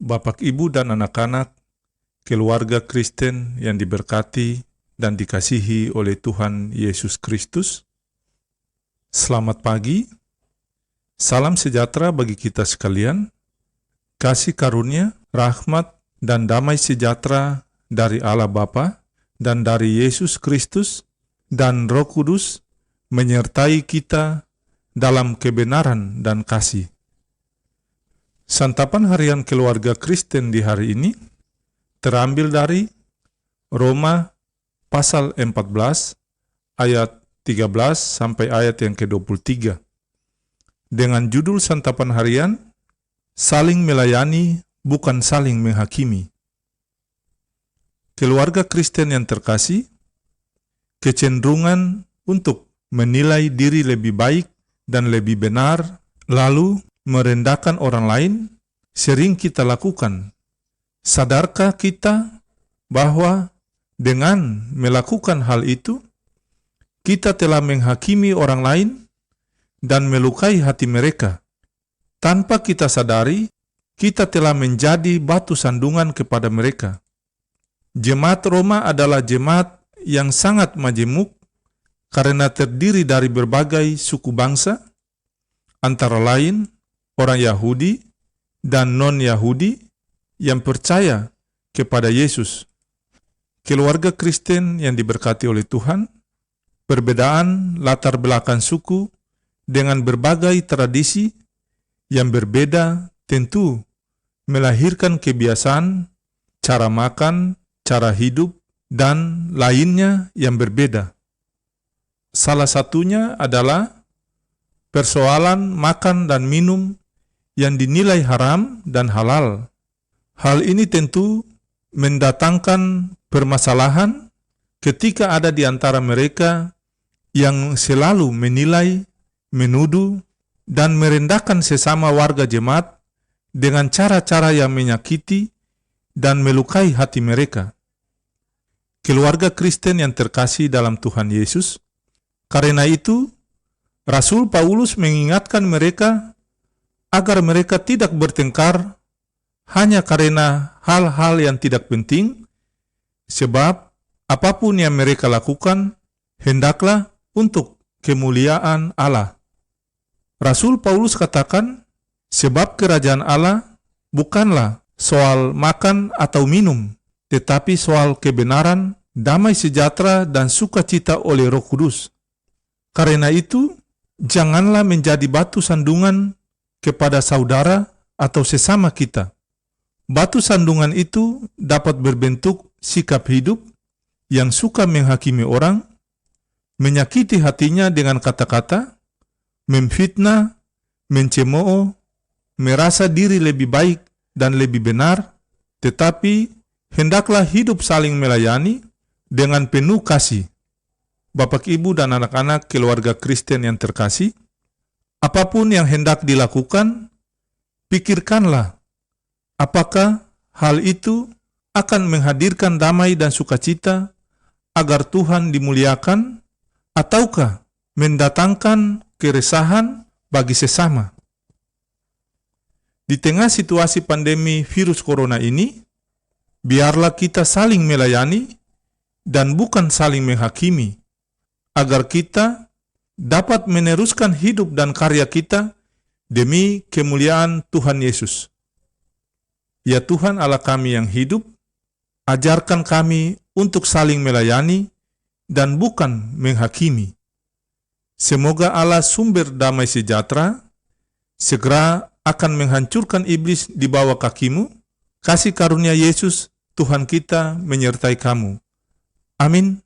Bapak, Ibu, dan anak-anak, keluarga Kristen yang diberkati dan dikasihi oleh Tuhan Yesus Kristus. Selamat pagi, salam sejahtera bagi kita sekalian. Kasih karunia, rahmat, dan damai sejahtera dari Allah Bapa dan dari Yesus Kristus dan Roh Kudus menyertai kita dalam kebenaran dan kasih. Santapan harian keluarga Kristen di hari ini terambil dari Roma pasal 14 ayat 13 sampai ayat yang ke-23 dengan judul santapan harian Saling Melayani Bukan Saling Menghakimi. Keluarga Kristen yang terkasih, kecenderungan untuk menilai diri lebih baik dan lebih benar lalu merendahkan orang lain sering kita lakukan. Sadarkah kita bahwa dengan melakukan hal itu, kita telah menghakimi orang lain dan melukai hati mereka? Tanpa kita sadari, kita telah menjadi batu sandungan kepada mereka. Jemaat Roma adalah jemaat yang sangat majemuk karena terdiri dari berbagai suku bangsa, antara lain orang Yahudi dan non-Yahudi yang percaya kepada Yesus. Keluarga Kristen yang diberkati oleh Tuhan, perbedaan latar belakang suku dengan berbagai tradisi yang berbeda tentu melahirkan kebiasaan, cara makan, cara hidup, dan lainnya yang berbeda. Salah satunya adalah persoalan makan dan minum yang dinilai haram dan halal. Hal ini tentu mendatangkan permasalahan ketika ada di antara mereka yang selalu menilai, menuduh, dan merendahkan sesama warga jemaat dengan cara-cara yang menyakiti dan melukai hati mereka. Keluarga Kristen yang terkasih dalam Tuhan Yesus, karena itu Rasul Paulus mengingatkan mereka agar mereka tidak bertengkar hanya karena hal-hal yang tidak penting, sebab apapun yang mereka lakukan hendaklah untuk kemuliaan Allah. Rasul Paulus katakan, sebab kerajaan Allah bukanlah soal makan atau minum, tetapi soal kebenaran, damai sejahtera, dan sukacita oleh Roh Kudus. Karena itu, janganlah menjadi batu sandungan kepada saudara atau sesama kita. Batu sandungan itu dapat berbentuk sikap hidup yang suka menghakimi orang, menyakiti hatinya dengan kata-kata, memfitnah, mencemooh, merasa diri lebih baik dan lebih benar, tetapi hendaklah hidup saling melayani dengan penuh kasih. Bapak, Ibu, dan anak-anak keluarga Kristen yang terkasih, apapun yang hendak dilakukan, pikirkanlah apakah hal itu akan menghadirkan damai dan sukacita agar Tuhan dimuliakan, ataukah mendatangkan keresahan bagi sesama. Di tengah situasi pandemi virus corona ini, biarlah kita saling melayani dan bukan saling menghakimi, agar kita dapat meneruskan hidup dan karya kita demi kemuliaan Tuhan Yesus. Ya Tuhan Allah kami yang hidup, ajarkan kami untuk saling melayani dan bukan menghakimi. Semoga Allah sumber damai sejahtera segera akan menghancurkan iblis di bawah kakimu. Kasih karunia Yesus Tuhan kita menyertai kamu. Amin.